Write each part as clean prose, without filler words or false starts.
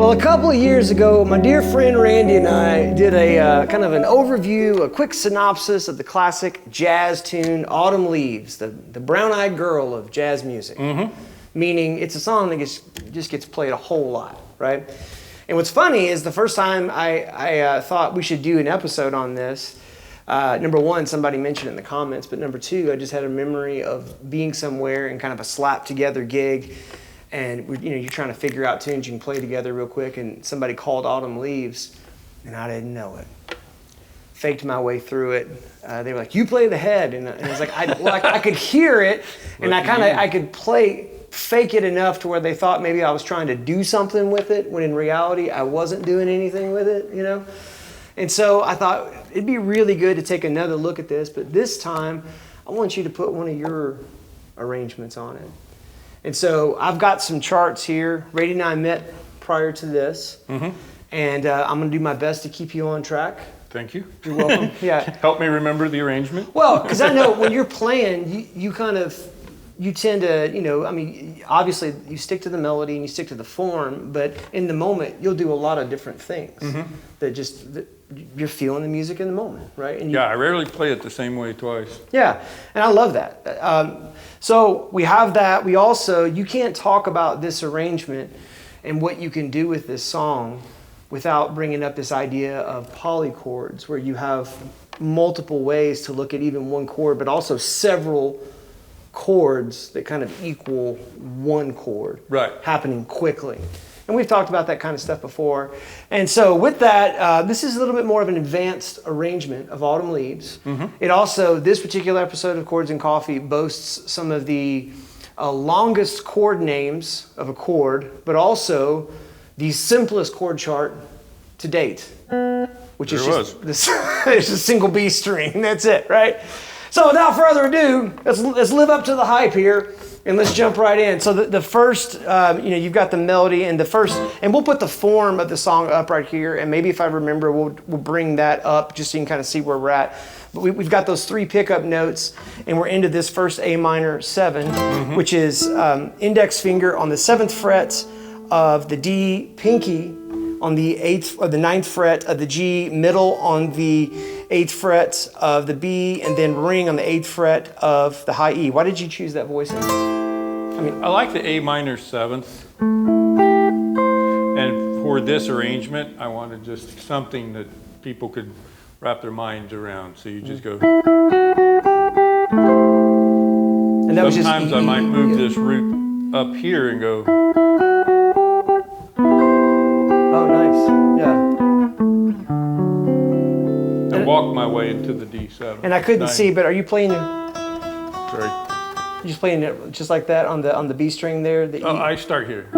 Well, a couple of years ago, my dear friend Randy and I did a kind of an overview, a quick synopsis of the classic jazz tune, Autumn Leaves, the brown-eyed girl of jazz music. Meaning it's a song that just gets played a whole lot, right? And what's funny is the first time I thought we should do an episode on this, number one, somebody mentioned it in the comments, but number two, I just had a memory of being somewhere in kind of a slap together gig, and you're trying to figure out tunes you can play together real quick, and somebody called Autumn Leaves, and I didn't know it. Faked my way through it. They were like, "You play the head," and I was like, I could hear it, and I could fake it enough to where they thought maybe I was trying to do something with it, when in reality I wasn't doing anything with it, And so I thought it'd be really good to take another look at this, but this time I want you to put one of your arrangements on it. And so I've got some charts here. Randy and I met prior to this, and I'm going to do my best to keep you on track. Thank you. You're welcome. Yeah. Help me remember the arrangement. Well, because I know when you're playing, you tend to, obviously you stick to the melody and you stick to the form, but in the moment you'll do a lot of different things that you're feeling the music in the moment, right? And I rarely play it the same way twice. Yeah, and I love that. So we have that. We also, you can't talk about this arrangement and what you can do with this song without bringing up this idea of polychords, where you have multiple ways to look at even one chord, but also several chords that kind of equal one chord, happening quickly. And we've talked about that kind of stuff before. And so with that, this is a little bit more of an advanced arrangement of Autumn Leaves. It also, this particular episode of Chords and Coffee boasts some of the longest chord names of a chord, but also the simplest chord chart to date, which is just it's a single B string. That's it, right? So without further ado, let's live up to the hype here, and let's jump right in. So the first, you've got the melody and the first, and we'll put the form of the song up right here, and maybe if I remember, we'll bring that up just so you can kind of see where we're at. But we've got those three pickup notes, and we're into this first A minor 7, which is index finger on the 7th fret of the D, pinky on the 8th or the 9th fret of the G, middle on the 8th fret of the B, and then ring on the 8th fret of the high E. Why did you choose that voicing? I like the A minor 7th. And for this arrangement, I wanted just something that people could wrap their minds around. So you just go. And that sometimes I might move this root up here and go. Oh, nice. Yeah. Walk my way into the D7. And I couldn't see, but are you playing it? Sorry. You're just playing it just like that on the B string there? I start here.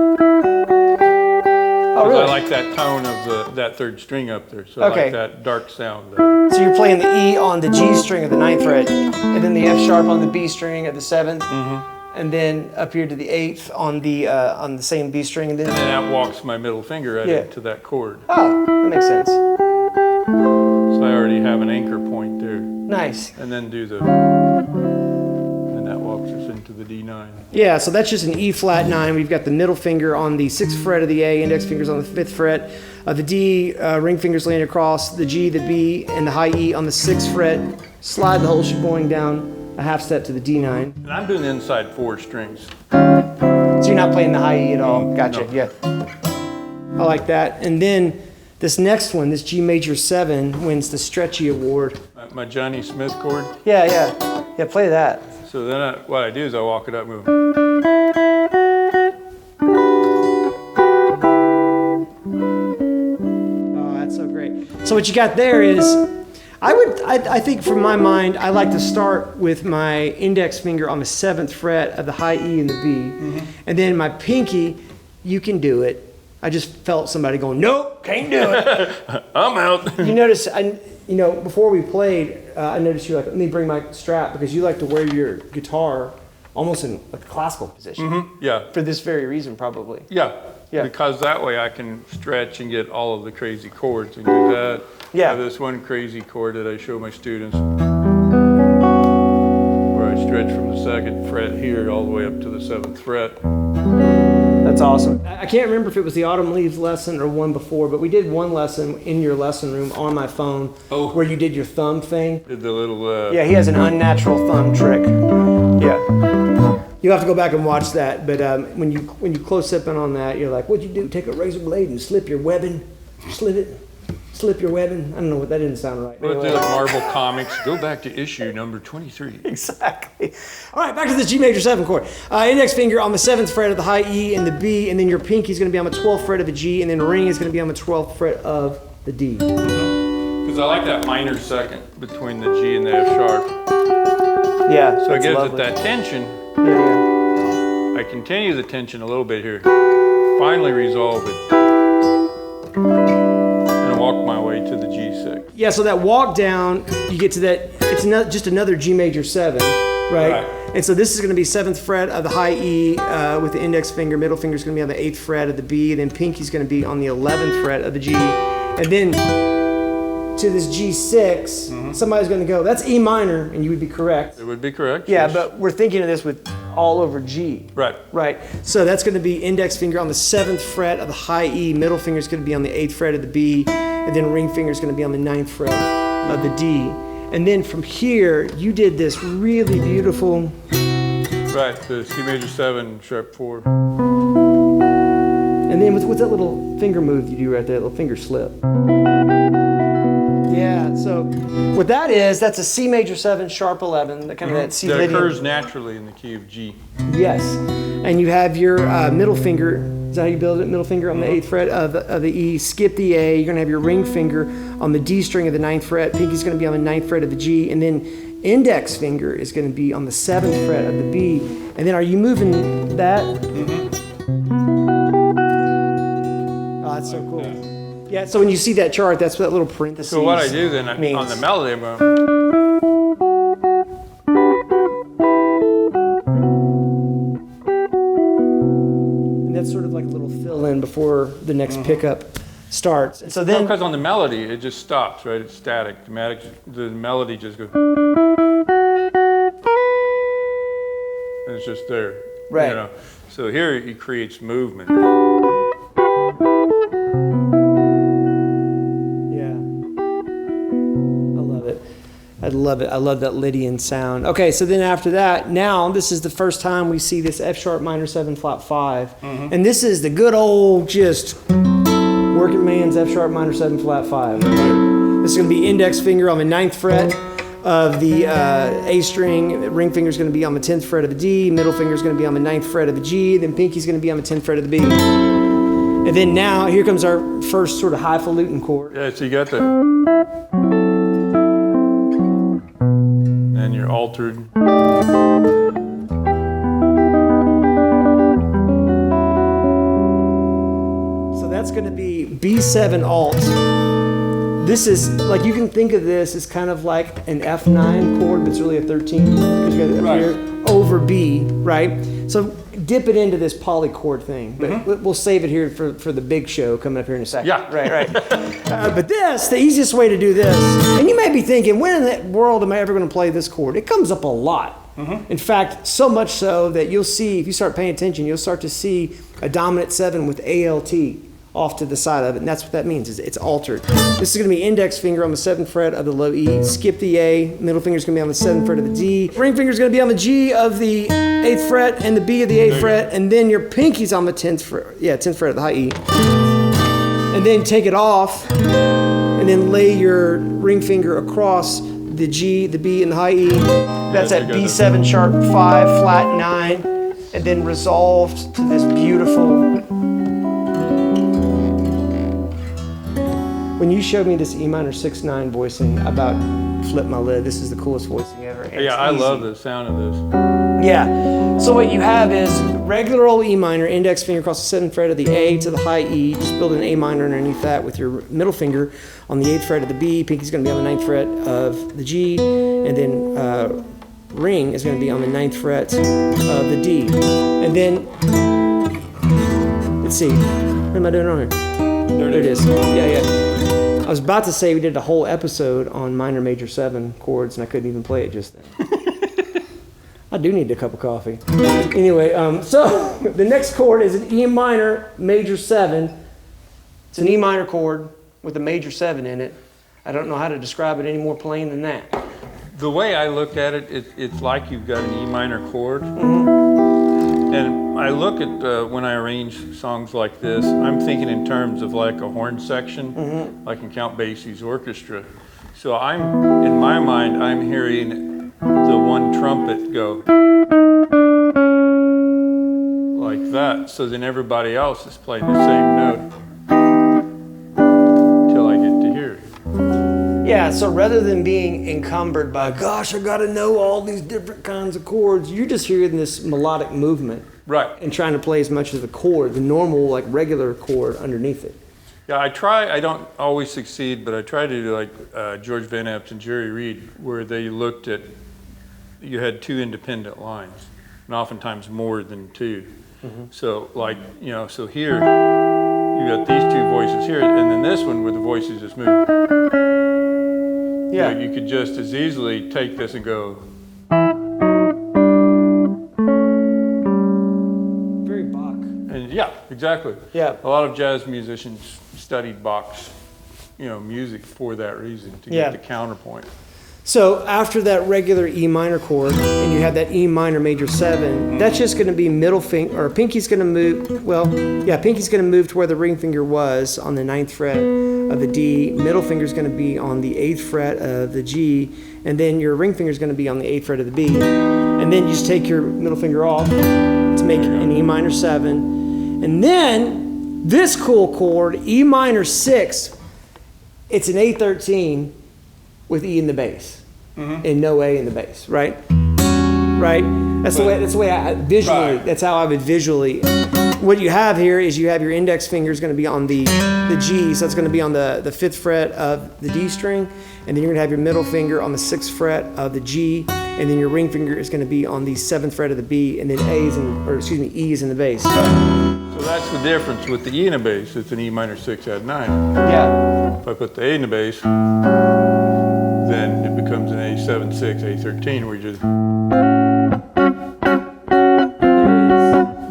Oh, really? I like that tone of that 3rd string up there, so I like that dark sound. So you're playing the E on the G string of the 9th fret, and then the F sharp on the B string at the 7th, and then up here to the 8th on the same B string, and then that walks my middle finger into that chord. Oh, that makes sense. So I already have an anchor point there. Nice. And then and that walks us into the D9. Yeah, so that's just an E flat 9. We've got the middle finger on the 6th fret of the A, index fingers on the 5th fret of the D, ring fingers laying across the G, the B, and the high E on the 6th fret. Slide the whole sheboying down a half step to the D9. And I'm doing the inside 4 strings. So you're not playing the high E at all. Gotcha, no. Yeah. I like that. And then this next one, this G major 7, wins the Stretchy Award. My Johnny Smith chord? Yeah, play that. So then what I do is I walk it up and go. Oh, that's so great. So what you got there is, I think from my mind, I like to start with my index finger on the 7th fret of the high E and the B. And then my pinky, you can do it. I just felt somebody going, nope, can't do it. I'm out. You notice, before we played, I noticed you like, let me bring my strap, because you like to wear your guitar almost in a classical position. Yeah. For this very reason, probably. Yeah. Because that way I can stretch and get all of the crazy chords and do that. Yeah. I have this one crazy chord that I show my students where I stretch from the 2nd fret here all the way up to the 7th fret. That's awesome. I can't remember if it was the Autumn Leaves lesson or one before, but we did one lesson in your lesson room on my phone where you did your thumb thing. Did the little... Yeah, he has an unnatural thumb trick. Yeah. You'll have to go back and watch that, but when you close up in on that, you're like, what'd you do? Take a razor blade and slip your webbing? Slip your webbing? I don't know, that didn't sound right. Let's do like Marvel Comics. Go back to issue number 23. Exactly. All right, back to this G major 7 chord. Index finger on the 7th fret of the high E and the B, and then your pinky is going to be on the 12th fret of the G, and then ring is going to be on the 12th fret of the D. Because I like that minor second between the G and the F sharp. Yeah. So it gives lovely. it that tension. Yeah. I continue the tension a little bit here. Finally resolve it. And walk my way to the G6. Yeah, so that walk down, you get to that, it's not just another G major 7, right? And so this is going to be 7th fret of the high E with the index finger, middle finger is going to be on the 8th fret of the B, then pinky's going to be on the 11th fret of the G. And then to this G6, somebody's going to go, that's E minor, and you would be correct. It would be correct. Yeah, yes. but we're thinking of this with all over G. Right. Right. So that's going to be index finger on the 7th fret of the high E, middle finger is going to be on the 8th fret of the B, and then ring finger is going to be on the 9th fret of the D. And then from here, you did this really beautiful... Right, the C major 7, sharp 4. And then what's that little finger move you do right there, little finger slip? Yeah, so what that is, that's a C major 7, sharp 11, that kind of that C That Lydian. occurs naturally in the key of G. Yes, and you have your middle finger, is that how you build it? Middle finger on the 8th fret of the E, skip the A, you're gonna have your ring finger on the D string of the 9th fret, pinky's gonna be on the 9th fret of the G, and then index finger is gonna be on the 7th fret of the B, and then are you moving that? Oh, that's so cool. Yeah, so when you see that chart, that's what that little parenthesis So what I do then, means. on the melody, I'm going... And that's sort of like a little fill-in before the next pickup starts. And so then... Because on the melody, it just stops, right? It's static. The melody just goes... And it's just there. Right. You know? So here it creates movement. I love it. I love that Lydian sound. Okay, so then after that, now this is the first time we see this F sharp minor 7 flat 5. And this is the good old just working man's F sharp minor 7 flat 5. This is going to be index finger on the 9th fret of the A string. Ring finger is going to be on the 10th fret of the D. Middle finger is going to be on the 9th fret of the G. Then pinky is going to be on the 10th fret of the B. And then now, here comes our first sort of highfalutin chord. Yeah, so you got the... And you're altered. So that's going to be B7 alt. This is, like, you can think of this as kind of like an F9 chord, but it's really a 13. Because you got it up here over B, right? So dip it into this polychord thing, but we'll save it here for the big show coming up here in a second. Yeah. Right. But this, the easiest way to do this, and you may be thinking, when in the world am I ever going to play this chord? It comes up a lot. In fact, so much so that you'll see, if you start paying attention, you'll start to see a dominant 7 with ALT off to the side of it, and that's what that means, is it's altered. This is going to be index finger on the 7th fret of the low E, skip the A, middle finger is going to be on the 7th fret of the D, ring finger is going to be on the G of the 8th fret and the B of the 8th fret, and then your pinky's on the 10th fret, 10th fret of the high E. And then take it off, and then lay your ring finger across the G, the B, and the high E. That's at B7 sharp 5, flat 9, and then resolved to this beautiful... When you showed me this E minor 6/9 voicing, I about flipped my lid. This is the coolest voicing ever. And Yeah, I it's easy. love the sound of this. Yeah. So what you have is regular old E minor, index finger across the 7th fret of the A to the high E. Just build an A minor underneath that with your middle finger on the 8th fret of the B. Pinky's going to be on the 9th fret of the G. And then ring is going to be on the 9th fret of the D. And then, let's see. What am I doing wrong here? There it is. Yeah. I was about to say we did a whole episode on minor major 7 chords, and I couldn't even play it just then. I do need a cup of coffee. Anyway, so the next chord is an E minor major 7. It's an E minor chord with a major 7 in it. I don't know how to describe it any more plain than that. The way I look at it, it's like you've got an E minor chord. And I look at when I arrange songs like this, I'm thinking in terms of like a horn section, like in Count Basie's orchestra. So in my mind, I'm hearing the one trumpet go like that. So then everybody else is playing the same note till I get to here. Yeah, so rather than being encumbered by, gosh, I got to know all these different kinds of chords, you're just hearing this melodic movement. Right. And trying to play as much of the chord, the normal, like regular chord underneath it. Yeah, I don't always succeed, but I try to do like George Van Apps and Jerry Reed, where they looked at, you had 2 independent lines, and oftentimes more than 2. So like, so here, you got these 2 voices here, and then this one where the voices just move. Yeah. You could just as easily take this and go. Very Bach. And yeah, exactly. Yeah. A lot of jazz musicians studied Bach's, music for that reason, to get the counterpoint. So after that regular E minor chord, and you have that E minor major 7, that's just going to be middle finger, or pinky's going to move, pinky's going to move to where the ring finger was on the 9th fret of the D, middle finger's going to be on the 8th fret of the G, and then your ring finger's going to be on the 8th fret of the B. And then you just take your middle finger off to make an E minor 7. And then this cool chord, E minor 6, it's an A13 with E in the bass and no A in the bass, right? Right? That's the way I visually, that's how I would visually. What you have here is you have your index finger is going to be on the G, so it's going to be on the 5th fret of the D string, and then you're going to have your middle finger on the 6th fret of the G, and then your ring finger is going to be on the 7th fret of the B, and then E is in the bass. So that's the difference with the E in a bass. It's an E minor 6 add 9. Yeah. If I put the A in the bass, then it becomes an A7, 6, A13, where you just...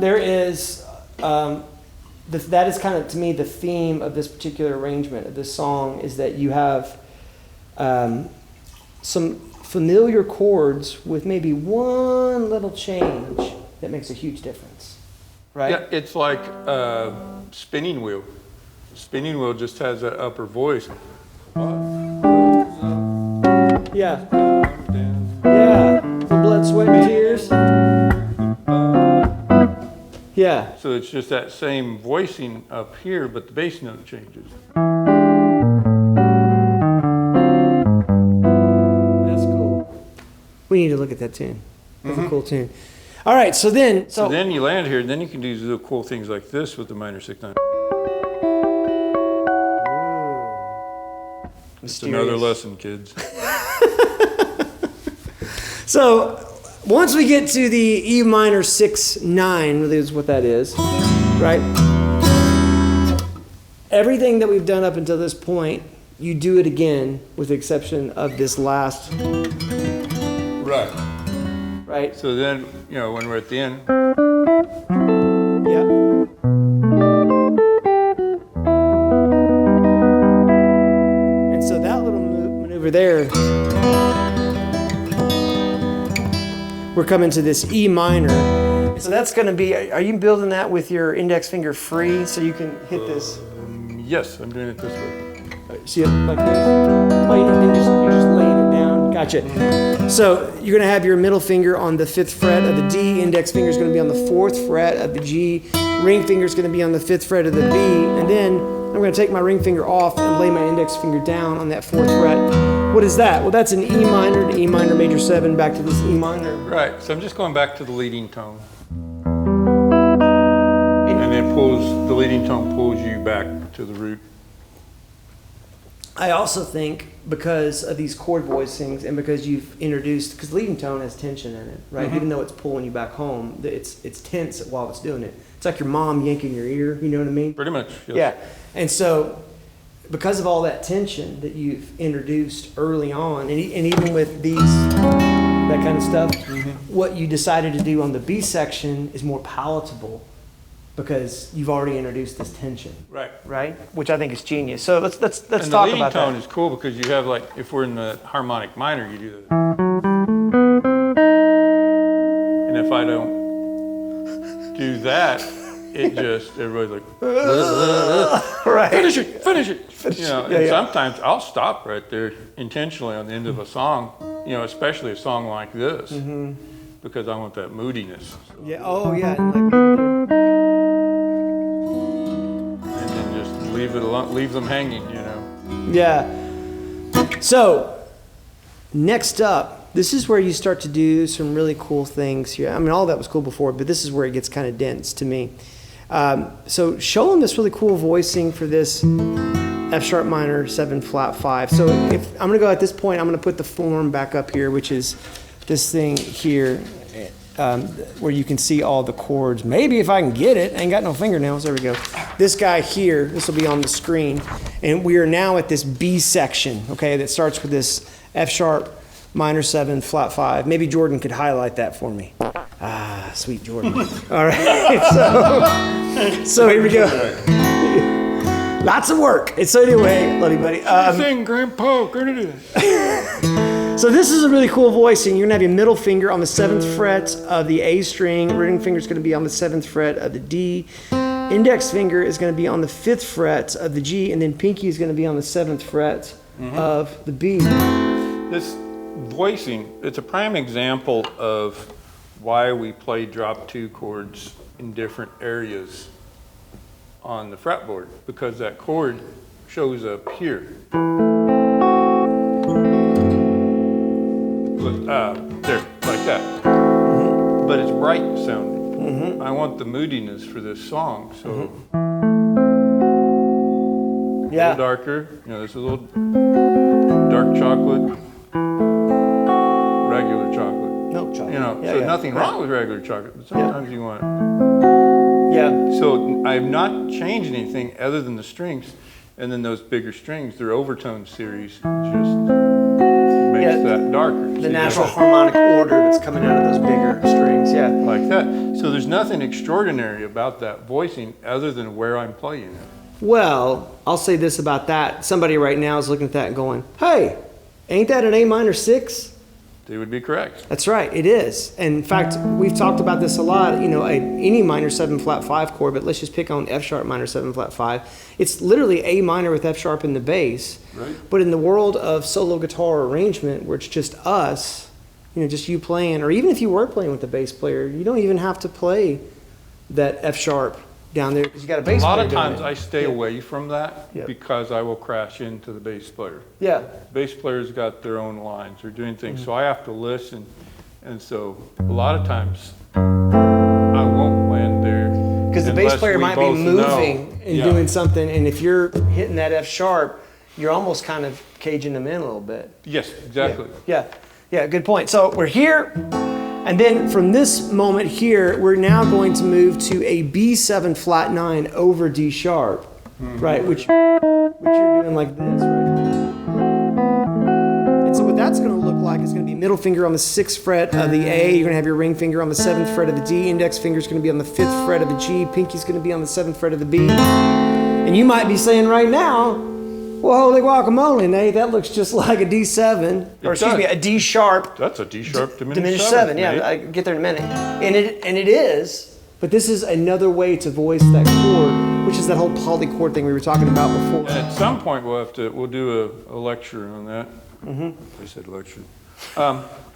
There is, that is kind of, to me, the theme of this particular arrangement of this song is that you have some familiar chords with maybe one little change that makes a huge difference, right? Yeah, it's like a spinning wheel. Spinning wheel just has that upper voice. Yeah. Yeah. For blood, sweat, and tears. Yeah. So it's just that same voicing up here, but the bass note changes. That's cool. We need to look at that tune. That's a cool tune. All right, so then You land here, and then you can do little cool things like this with the minor 6/9. It's another lesson, kids. So once we get to the E minor 6/9, is what that is, right? Everything that we've done up until this point, you do it again with the exception of this last. Right. Right? So then, when we're at the end. Yeah. And so that little maneuver there, we're coming to this E minor. So that's going to be, are you building that with your index finger free so you can hit this? Yes, I'm doing it this way. See it like this? Oh, you're just laying it down. Gotcha. So you're going to have your middle finger on the 5th fret of the D, index finger is going to be on the 4th fret of the G, ring finger is going to be on the 5th fret of the B, and then I'm going to take my ring finger off and lay my index finger down on that 4th fret. What is that? Well, that's an E minor to E minor major 7 back to this E minor. Right, so I'm just going back to the leading tone. And then the leading tone pulls you back to the root. I also think because of these chord voicings and because you've introduced, because leading tone has tension in it, right? Even though it's pulling you back home, it's tense while it's doing it. It's like your mom yanking your ear, you know what I mean? Pretty much, yes. Yeah, and so because of all that tension that you've introduced early on, and even with these that kind of stuff. What you decided to do on the B section is more palatable because you've already introduced this tension. Right? Which I think is genius. So let's talk about that. And the leading tone is cool because you have, like, if we're in the harmonic minor, you do that. And if I don't do that, it just, everybody's like, Right. finish it. You know, Yeah, and yeah. sometimes I'll stop right there intentionally on the end of a song, you know, especially a song like this, because I want that moodiness. Yeah. Oh, yeah. And then just leave it alone, leave them hanging, you know. Yeah. So, next up, this is where you start to do some really cool things here. I mean, all that was cool before, but this is where it gets kind of dense to me. So show them this really cool voicing for this F sharp minor 7 flat 5. So if I'm going to go at this point, I'm going to put the form back up here, which is this thing here, where you can see all the chords. Maybe if I can get it. I ain't got no fingernails. There we go. This guy here, this will be on the screen. And we are now at this B section, okay, that starts with this F sharp minor 7 flat 5. Maybe Jordan could highlight that for me. Ah, sweet Jordan. All right. So here we go. Lots of work. And so anyway, love you, buddy. Thing, Grandpa, gonna do this. So this is a really cool voicing. You're gonna have your middle finger on the 7th fret of the A string. Ring finger is gonna be on the 7th fret of the D. Index finger is gonna be on the 5th fret of the G, and then pinky is gonna be on the 7th fret of the B. This voicing, it's a prime example of why we play drop 2 chords in different areas on the fretboard, because that chord shows up here. There, like that. But it's bright sounding. I want the moodiness for this song, so a little darker. You know, this is a little dark chocolate, regular chocolate. Milk chocolate. You know, so nothing wrong with regular chocolate, but sometimes you want it. Yeah. So I've not changed anything other than the strings, and then those bigger strings, their overtone series just makes that darker. The natural harmonic order that's coming out of those bigger strings, like that. So there's nothing extraordinary about that voicing other than where I'm playing it. Well, I'll say this about that. Somebody right now is looking at that and going, hey, ain't that an A minor 6? They would be correct. That's right, it is. And in fact, we've talked about this a lot, you know, any minor 7 flat 5 chord, but let's just pick on F sharp minor 7 flat 5. It's literally A minor with F sharp in the bass. Right. But in the world of solo guitar arrangement, where it's just us, you know, just you playing, or even if you were playing with the bass player, you don't even have to play that F sharp down there because you got a bass A lot player of doing times it. I stay away from that Yeah. because I will crash into the bass player. Yeah. Bass players got their own lines, they're doing things, so I have to listen. And so a lot of times I won't land there. Because the bass unless player we might be both moving know. and Yeah. doing something, and if you're hitting that F sharp, you're almost kind of caging them in a little bit. Yes, exactly. Yeah, good point. So we're here, and then from this moment here, we're now going to move to a B7 flat 9 over D sharp, right? Which you're doing like this, right? And so what that's going to look like is going to be middle finger on the 6th fret of the A. You're going to have your ring finger on the 7th fret of the D. Index finger is going to be on the 5th fret of the G. Pinky's going to be on the 7th fret of the B. And you might be saying right now, well, holy guacamole, Nate, that looks just like a D7, or excuse me, a D sharp. That's a D sharp Diminished 7, yeah, Nate. I get there in a minute. And it is, but this is another way to voice that chord, which is that whole polychord thing we were talking about before. And at some point we'll do a lecture on that. I said lecture.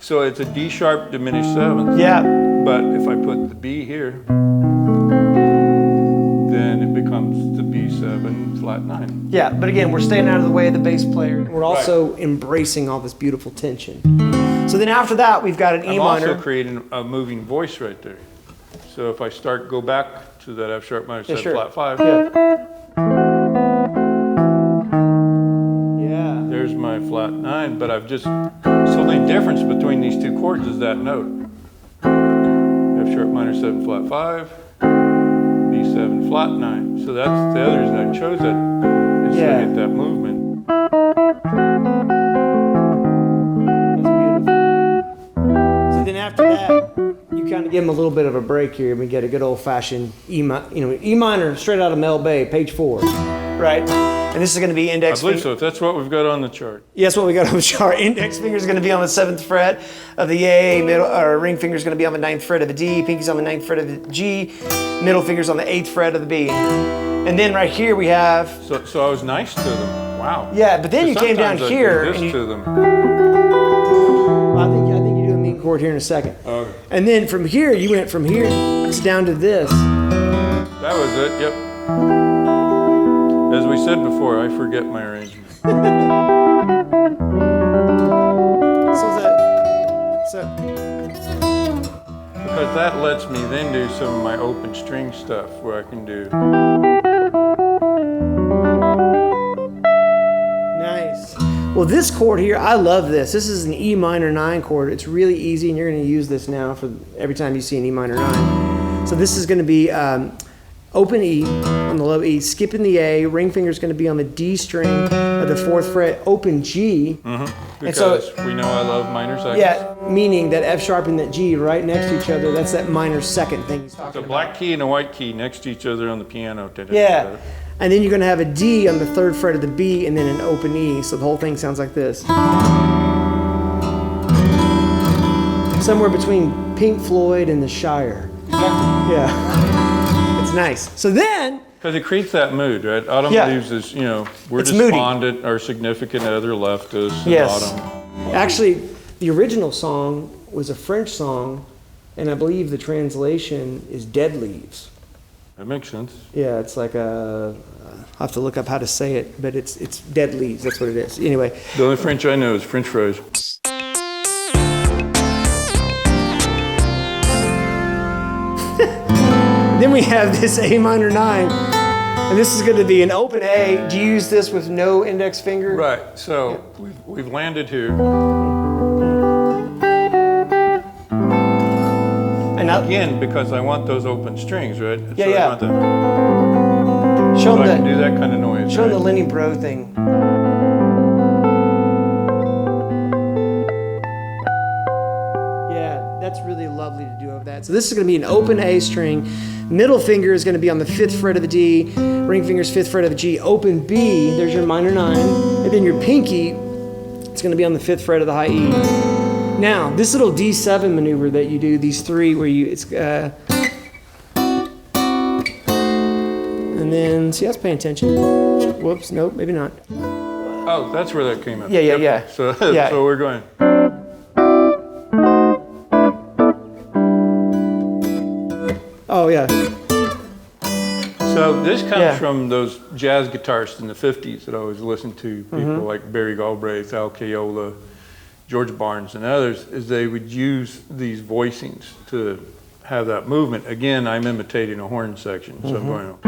So it's a D sharp diminished 7th. Yeah, But if I put the B here, then it becomes the B7 flat 9. yeah, but again, we're staying out of the way of the bass player. We're also embracing all this beautiful tension. So then after that, we've got an E I'm minor. also creating a moving voice right there. So if I go back to that F sharp minor 7 flat 5, Yeah. there's my flat 9, but I've just, so the only difference between these two chords is that note. F sharp minor 7 flat 5, B7 flat 9. So that's the other reason I chose it, is to get that movement. That's beautiful. give them a little bit of a break here, and we get a good old-fashioned E minor straight out of Mel Bay, page 4, right? And this is going to be index. I believe so. If that's what we've got on the chart. Yeah, that's what we got on the chart. Index finger is going to be on the 7th fret of the A. Ring finger is going to be on the 9th fret of the D. Pinky's on the 9th fret of the G. Middle finger's on the 8th fret of the B. And then right here we have. So I was nice to them. Wow. Yeah, but then you came down here and you. To them. I think you do a mean chord here in a second. Okay. And then from here you went from here down to this. That was it. Yep. As we said before, I forget my arrangement. Because that lets me then do some of my open string stuff where I can do. Nice. Well, this chord here, I love this. This is an E minor 9 chord. It's really easy, and you're going to use this now for every time you see an E minor 9. So this is going to be open E on the low E, skipping the A, ring finger is going to be on the D string of the 4th fret, open G. Because we know I love minor seconds. Yeah, meaning that F sharp and that G right next to each other, that's that minor second thing he's talking about. It's a black key and a white key next to each other on the piano. Yeah, and then you're going to have a D on the 3rd fret of the B and then an open E, so the whole thing sounds like this. Somewhere between Pink Floyd and the Shire. Yeah. It's nice. So then... Because it creates that mood, right? Autumn leaves is, we're it's despondent, moody. Our significant other left us in autumn. Actually, the original song was a French song, and I believe the translation is Dead Leaves. That makes sense. Yeah, it's like I'll have to look up how to say it, but it's Dead Leaves, that's what it is. Anyway. The only French I know is French fries. Then we have this A minor 9, and this is going to be an open A. Do you use this with no index finger? Right, so we've landed here. And again, because I want those open strings, right? Yeah, so yeah. I want Show so them I can do that kind of noise. Show them the Lenny Bro thing. Yeah, that's really lovely to do over that. So this is going to be an open A string. Middle finger is going to be on the 5th fret of the D. Ring finger's 5th fret of the G. Open B, there's your minor 9. And then your pinky, it's going to be on the 5th fret of the high E. Now, this little D7 maneuver that you do, these three where and then, see, I was paying attention. Whoops, nope, maybe not. Oh, that's where that came up. Yeah. So, Yeah. so we're going. Oh, yeah. So this comes from those jazz guitarists in the 50s that I always listened to, people like Barry Galbraith, Al Caiola, George Barnes, and others, is they would use these voicings to have that movement. Again, I'm imitating a horn section, so I'm going.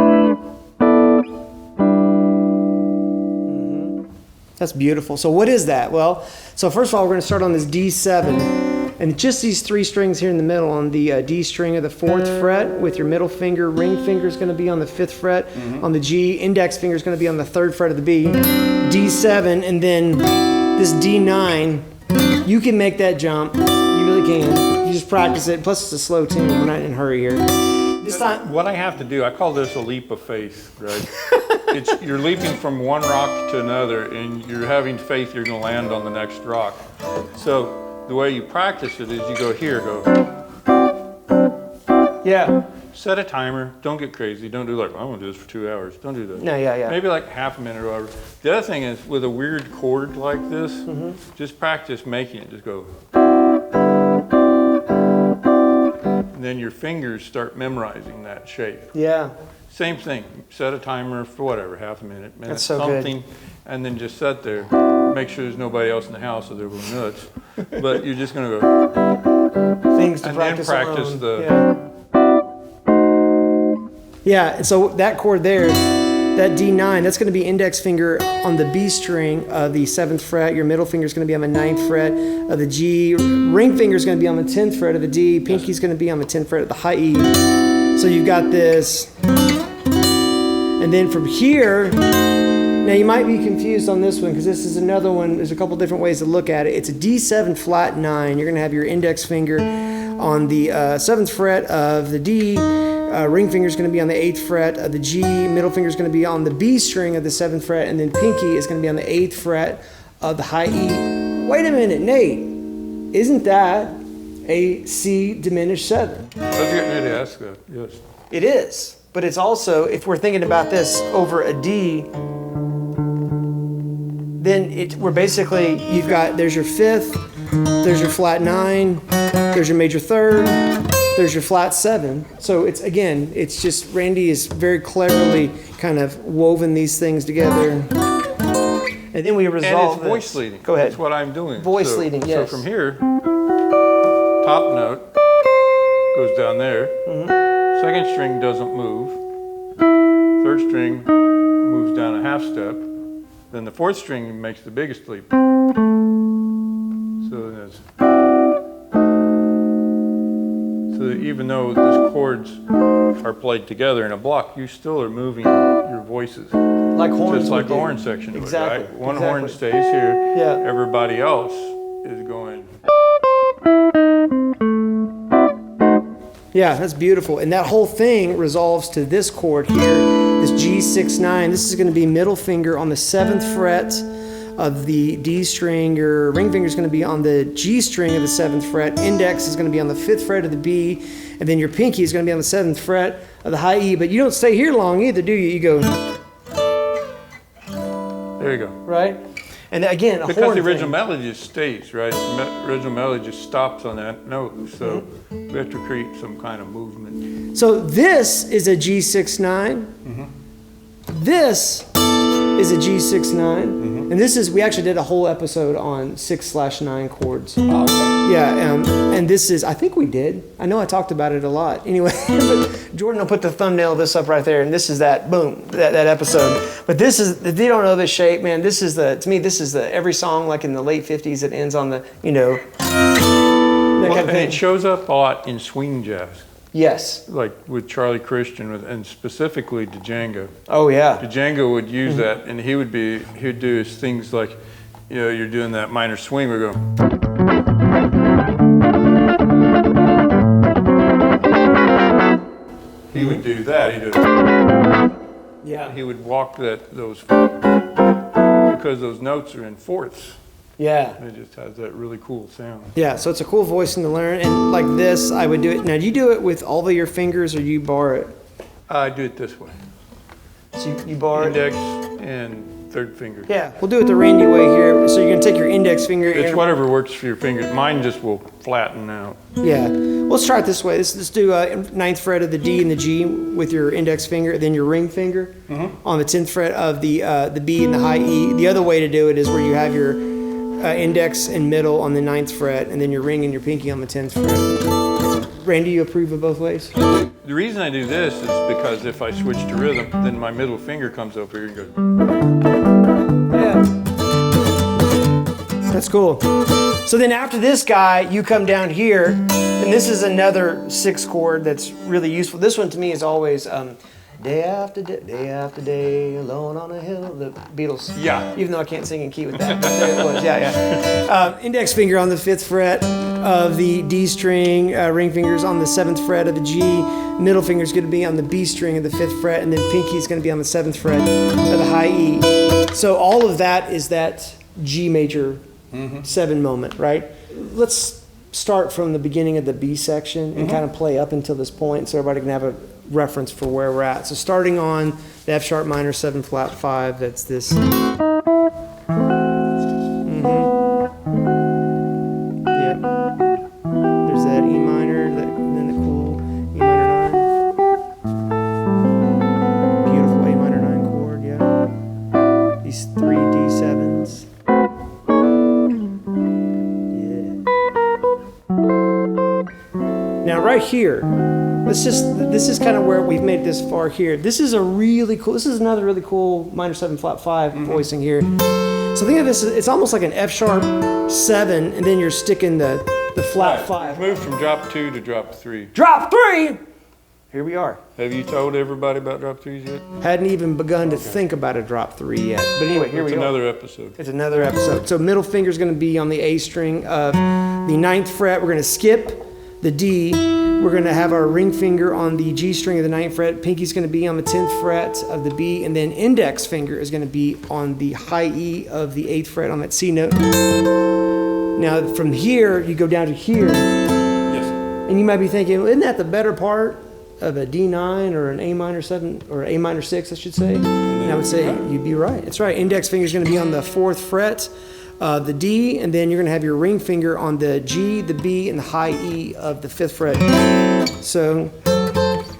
That's beautiful. So what is that? Well, so first of all, we're going to start on this D7. And just these 3 strings here in the middle on the D string of the 4th fret with your middle finger. Ring finger is going to be on the 5th fret on the G. Index finger is going to be on the 3rd fret of the B. D7, and then this D9. You can make that jump. You really can. You just practice it. Plus, it's a slow tune. We're not in a hurry here. This time, what I have to do, I call this a leap of faith, right? You're leaping from one rock to another, and you're having faith you're going to land on the next rock. So the way you practice it is you go here, go. Yeah. Set a timer. Don't get crazy. Don't do like, I want to do this for 2 hours. Don't do that. No, yeah. Maybe like half a minute or whatever. The other thing is with a weird chord like this, just practice making it. Just go. And then your fingers start memorizing that shape. Yeah. Same thing. Set a timer for whatever, half a minute, That's so something, and then just sit there. Make sure there's nobody else in the house so they're going nuts. But you're just going to go. Things to and practice then practice alone. the. Yeah, so that chord there, that D9, that's going to be index finger on the B string of the 7th fret. Your middle finger is going to be on the 9th fret of the G. Ring finger is going to be on the 10th fret of the D. Pinky is going to be on the 10th fret of the high E. So you've got this. And then from here, now you might be confused on this one because this is another one. There's a couple different ways to look at it. It's a D7 flat 9. You're going to have your index finger on the 7th fret of the D. Ring finger is going to be on the 8th fret of the G. Middle finger is going to be on the B string of the 7th fret, and then pinky is going to be on the 8th fret of the high E. Wait a minute, Nate. Isn't that a C diminished 7? I was getting ready to ask that, yes. It is, but it's also, if we're thinking about this over a D, then we're basically, there's your 5th, there's your flat 9, there's your major 3rd, there's your flat 7. So it's just, Randy is very cleverly kind of woven these things together. And then we resolve And it's voice leading. Go ahead. That's what I'm doing. Voice leading, yes. So from here, top note goes down there. Second string doesn't move. Third string moves down a half step. Then the 4th string makes the biggest leap. So that even though these chords are played together in a block, you still are moving your voices. Like horns. Just like a horn section. Exactly. Right? One horn stays here. Yeah. Everybody else is going. Yeah, that's beautiful. And that whole thing resolves to this chord here, this G6-9. This is going to be middle finger on the 7th fret of the D string. Your ring finger is going to be on the G string of the 7th fret. Index is going to be on the 5th fret of the B. And then your pinky is going to be on the 7th fret of the high E. But you don't stay here long either, do you? You go. There you go. Right? And again, because the original melody just stays, right? The original melody just stops on that note. So we have to create some kind of movement. So this is a G6-9. This is a G6-9. And this is, we actually did a whole episode on 6/9 chords. Yeah, and this is, I think we did. I know I talked about it a lot. Anyway, but Jordan will put the thumbnail of this up right there, and this is that, boom, that episode. But this is, if you don't know this shape, man, this is the, to me, this is the, every song like in the late 50s that ends on the, that kind of thing. And it shows up a lot in swing jazz. Yes. Like with Charlie Christian and specifically Django. Oh, yeah. Django would use that, and he would do his things like, you're doing that minor swing, we're going. He would do that. He would walk those because those notes are in fourths. Yeah. And it just has that really cool sound. Yeah, so it's a cool voicing to learn. And like this, I would do it. Now, do you do it with all of your fingers or you bar it? I do it this way. So you bar index and third finger. Yeah, we'll do it the Randy way here. So you're going to take your index finger. It's whatever works for your fingers. Mine just will flatten out. Yeah. Let's try it this way. Let's do 9th fret of the D and the G with your index finger, then your ring finger on the 10th fret of the B and the high E. The other way to do it is where you have your index and middle on the 9th fret, and then your ring and your pinky on the 10th fret. Randy, you approve of both ways? The reason I do this is because if I switch to rhythm, then my middle finger comes over here and goes. Yeah. That's cool. So then after this guy, you come down here, and this is another 6 chord that's really useful. This one to me is always day after day, alone on a hill. The Beatles. Yeah. Even though I can't sing in key with that. But there it was. Yeah. Index finger on the 5th fret of the D string. Ring fingers on the 7th fret of the G. Middle finger is going to be on the B string of the 5th fret, and then pinky is going to be on the 7th fret of the high E. So all of that is that G major 7 moment, right? Let's start from the beginning of the B section and kind of play up until this point so everybody can have a reference for where we're at. So starting on the F sharp minor 7 flat 5, that's this. Yep. There's that E minor, then the cool E minor 9. Beautiful A minor 9 chord, yeah. These 3 D7s. Now right here, this is kind of where we've made this far here. This is another really cool minor 7 flat 5 voicing here. So think of this, it's almost like an F sharp 7, and then you're sticking the flat 5. We've moved from drop 2 to drop 3. Drop 3! Here we are. Have you told everybody about drop 3s yet? Hadn't even begun to think about a drop 3 yet. But anyway, here we go. It's another episode. It's another episode. So middle finger's going to be on the A string of the 9th fret. We're going to skip the D. We're going to have our ring finger on the G string of the 9th fret. Pinky's going to be on the 10th fret of the B, and then index finger is going to be on the high E of the 8th fret on that C note. Now from here, you go down to here. Yes. And you might be thinking, well, isn't that the better part of a D9 or an A minor 7 or A minor 6, I should say? And I would say you'd be right. It's right. Index finger is going to be on the 4th fret, the D, and then you're going to have your ring finger on the G, the B, and the high E of the 5th fret. So,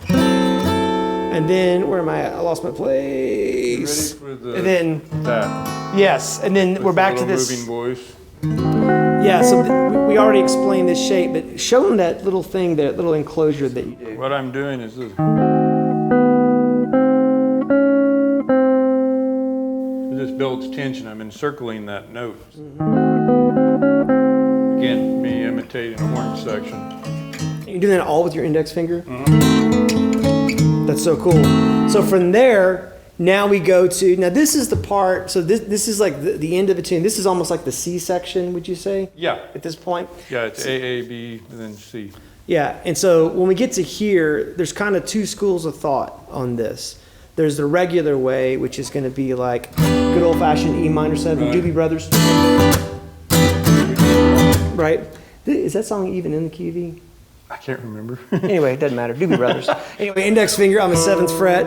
and then where am I? I lost my place. Ready for the and then that. yes, and then With we're back to the this. moving voice. Yeah, so we already explained this shape, but show them that little thing, that little enclosure that you do. What I'm doing is this. This builds tension. I'm encircling that note. Again, me imitating a horn section. You're doing that all with your index finger? That's so cool. So from there, now we go to, now this is the part, so this is like the end of the tune. This is almost like the C section, would you say? Yeah. At this point? Yeah, it's A, A, B, and then C. Yeah, and so when we get to here, there's kind of two schools of thought on this. There's the regular way, which is going to be like good old-fashioned E minor 7, Right. Doobie Brothers. Right? Is that song even in the key of E? I can't remember. Anyway, it doesn't matter. Doobie Brothers. Anyway, index finger on the 7th fret,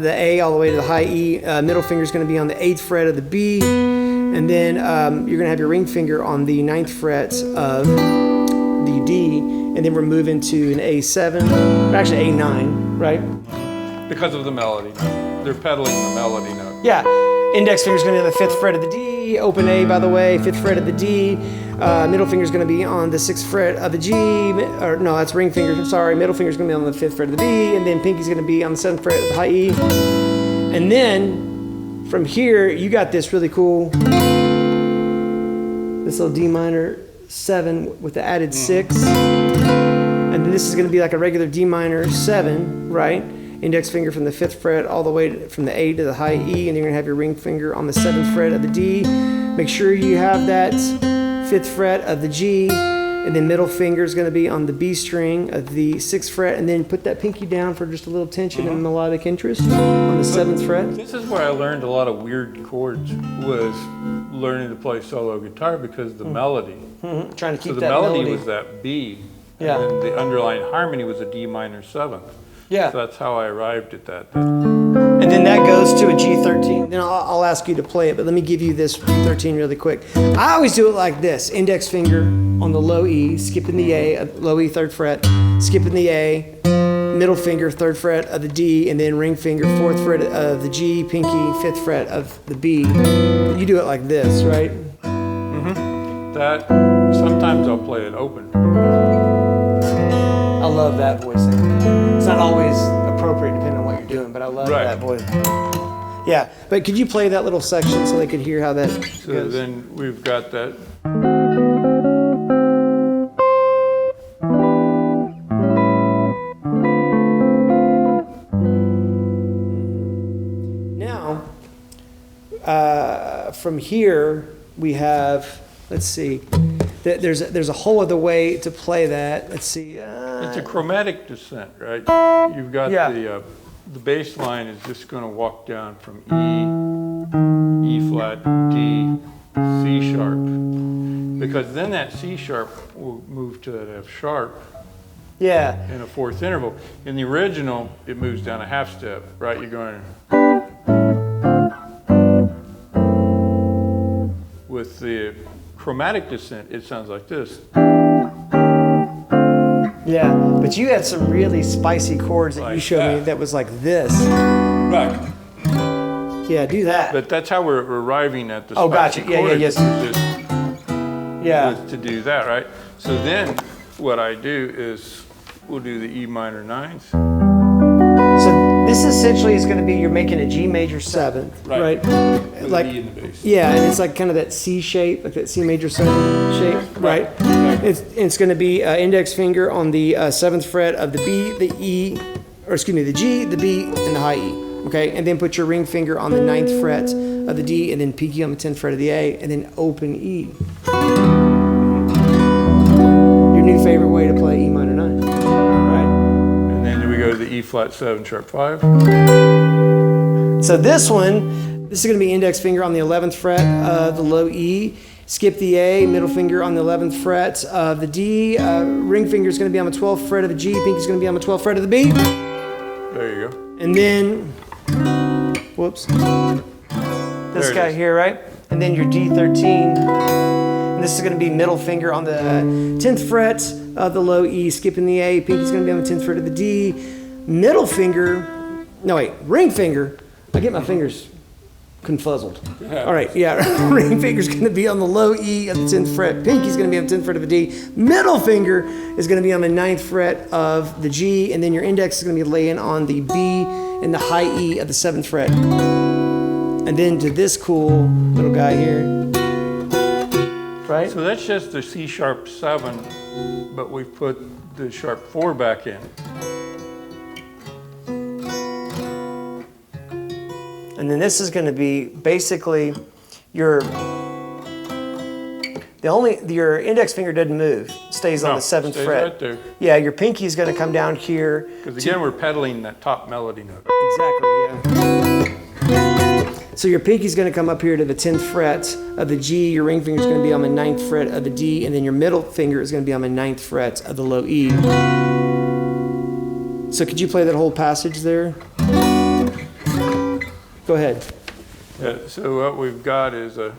the A all the way to the high E. Middle finger is going to be on the 8th fret of the B. And then you're going to have your ring finger on the 9th fret of the D. And then we're moving to an A7, actually A9, right? Because of the melody. They're pedaling the melody note. Yeah. Index finger is going to be on the 5th fret of the D. Open A, by the way, 5th fret of the D. Middle finger is going to be on the 6th fret of the G. Or no, that's ring finger. I'm sorry. Middle finger is going to be on the 5th fret of the B. And then pinky is going to be on the 7th fret of the high E. And then from here, you got this really cool, this little D minor 7 with the added 6. And then this is going to be like a regular D minor 7, right? Index finger from the 5th fret all the way from the A to the high E, and you're going to have your ring finger on the 7th fret of the D. Make sure you have that 5th fret of the G, and then middle finger is going to be on the B string of the 6th fret, and then put that pinky down for just a little tension and melodic interest on the 7th fret. This is where I learned a lot of weird chords, was learning to play solo guitar because of the melody. Trying to keep So the that melody was that B, Yeah. and then the underlying harmony was a D minor 7th. Yeah. So that's how I arrived at that. And then that goes to a G13. Then I'll ask you to play it, but let me give you this G13 really quick. I always do it like this. Index finger on the low E, skipping the A, low E 3rd fret, skipping the A, middle finger 3rd fret of the D, and then ring finger 4th fret of the G, pinky 5th fret of the B. You do it like this, right? That, sometimes I'll play it open. I love that voicing. It's not always appropriate depending on what you're doing, but I love Right. that voice. Yeah, but could you play that little section so they could hear how that So goes? then we've got that. Now, from here we have, let's see, there's a whole other way to play that. Let's see. It's a chromatic descent, right? You've got Yeah. the bass line is just going to walk down from E, E flat, D, C sharp. Because then that C sharp will move to that F sharp Yeah. in a 4th interval. In the original, it moves down a half step, right? You're going with the chromatic descent, it sounds like this. Yeah, but you had some really spicy chords that you Like showed me that. that was like this. Right. Yeah, do that. But that's how we're arriving at the Oh, spicy gotcha. Yeah, chords, yes. is Yeah. was to do that, right? So then what I do is we'll do the E minor 9th. So this essentially is going to be, you're making a G major 7th, right? With Like, an E in the bass. yeah, and it's like kind of that C shape, like that C major 7 shape, right? It's going to be index finger on the 7th fret of the B, the E, or excuse me, the G, the B, and the high E. Okay, and then put your ring finger on the 9th fret of the D, and then pinky on the 10th fret of the A, and then open E. Your new new favorite way to play E minor 9, right? And then we go to the E flat 7 sharp 5. So this one, this is going to be index finger on the 11th fret of the low E. Skip the A, middle finger on the 11th fret of the D. Ring finger is going to be on the 12th fret of the G. Pinky is going to be on the 12th fret of the B. There you go. And then, whoops, this guy here, right? And then your D13. And this is going to be middle finger on the 10th fret of the low E. Skipping the A. Pinky is going to be on the 10th fret of the D. Middle finger, no wait, ring finger. I get my fingers confuzzled. All right, yeah, ring finger's gonna be on the low E of the 10th fret. Pinky's gonna be on the 10th fret of the D. Middle finger is gonna be on the 9th fret of the G, and then your index is gonna be laying on the B and the high E of the 7th fret. And then to this cool little guy here, right? So that's just the C sharp 7, but we've put the sharp 4 back in. And then this is going to be basically your index finger doesn't move, stays on the 7th stays fret. Right there. Yeah, your pinky is going to come down here. Because again, we're pedaling that top melody note. Exactly, yeah. So your pinky is going to come up here to the 10th fret of the G. Your ring finger is going to be on the 9th fret of the D, and then your middle finger is going to be on the 9th fret of the low E. So could you play that whole passage there? Go ahead. Yeah, so what we've got is a...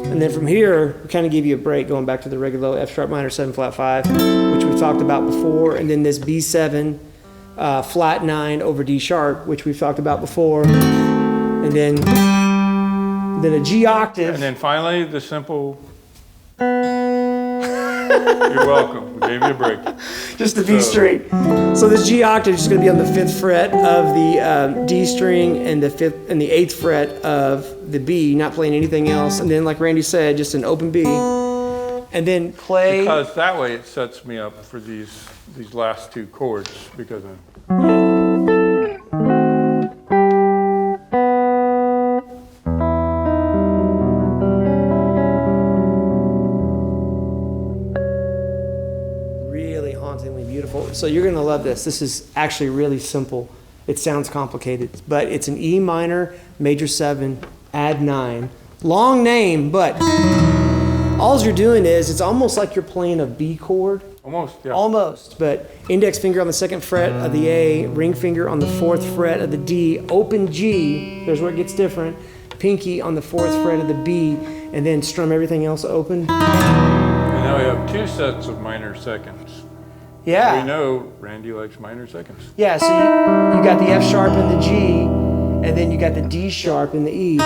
And then from here, we kind of give you a break going back to the regular F sharp minor 7 flat 5, which we've talked about before, and then this B7 flat 9 over D sharp, which we've talked about before, and then a G octave. And then finally, the simple... You're welcome. We gave you a break. Just to be straight. So this G octave is going to be on the 5th fret of the D string and the 5th and the 8th fret of the B, not playing anything else. And then, like Randy said, just an open B. And then play. Because that way it sets me up for these last two chords because I'm... So you're going to love this. This is actually really simple. It sounds complicated, but it's an E minor, major 7, add 9. Long name, but all you're doing is it's almost like you're playing a B chord. Almost, yeah. Almost, but index finger on the 2nd fret of the A, ring finger on the 4th fret of the D, open G, there's where it gets different, pinky on the 4th fret of the B, and then strum everything else open. And now we have two sets of minor seconds. Yeah. We know Randy likes minor seconds. Yeah, so you got the F sharp and the G, and then you got the D sharp and the E.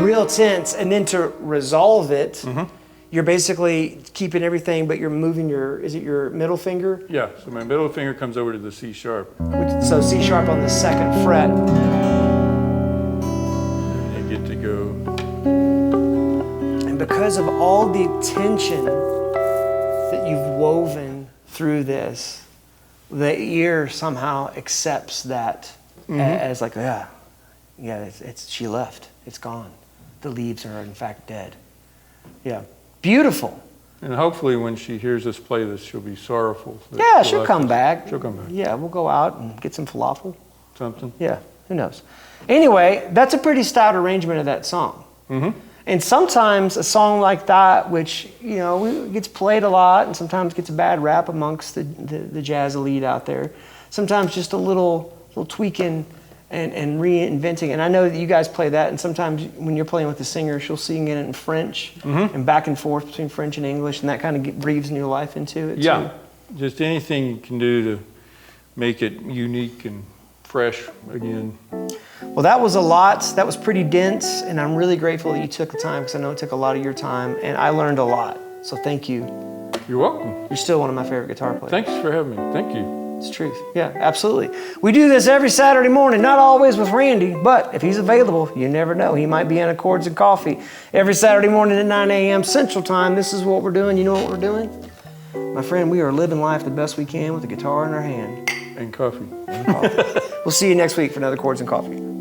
Real tense, and then to resolve it, you're basically keeping everything, but you're moving is it your middle finger? Yeah, so my middle finger comes over to the C sharp. So C sharp on the 2nd fret. And you get to go. And because of all the tension that you've woven through this, the ear somehow accepts that as like, it's she left, it's gone. The leaves are in fact dead. Yeah, beautiful. And hopefully when she hears us play this, she'll be sorrowful. Yeah, she'll come back. She'll come back. Yeah, we'll go out and get some falafel. Something. Yeah, who knows? Anyway, that's a pretty stout arrangement of that song. And sometimes a song like that, which gets played a lot and sometimes gets a bad rap amongst the jazz elite out there, sometimes just a little tweaking and reinventing. And I know that you guys play that, and sometimes when you're playing with the singer, she'll sing it in French and back and forth between French and English, and that kind of breathes new life into it too. Just anything you can do to make it unique and fresh again. Well, that was a lot. That was pretty dense, and I'm really grateful that you took the time, because I know it took a lot of your time, and I learned a lot. So thank you. You're welcome. You're still one of my favorite guitar players. Thanks for having me. Thank you. It's truth. Yeah, absolutely. We do this every Saturday morning, not always with Randy, but if he's available, you never know. He might be in a Chords and Coffee every Saturday morning at 9 a.m. Central Time. This is what we're doing. You know what we're doing? My friend, we are living life the best we can with a guitar in our hand. And coffee. We'll see you next week for another Chords and Coffee.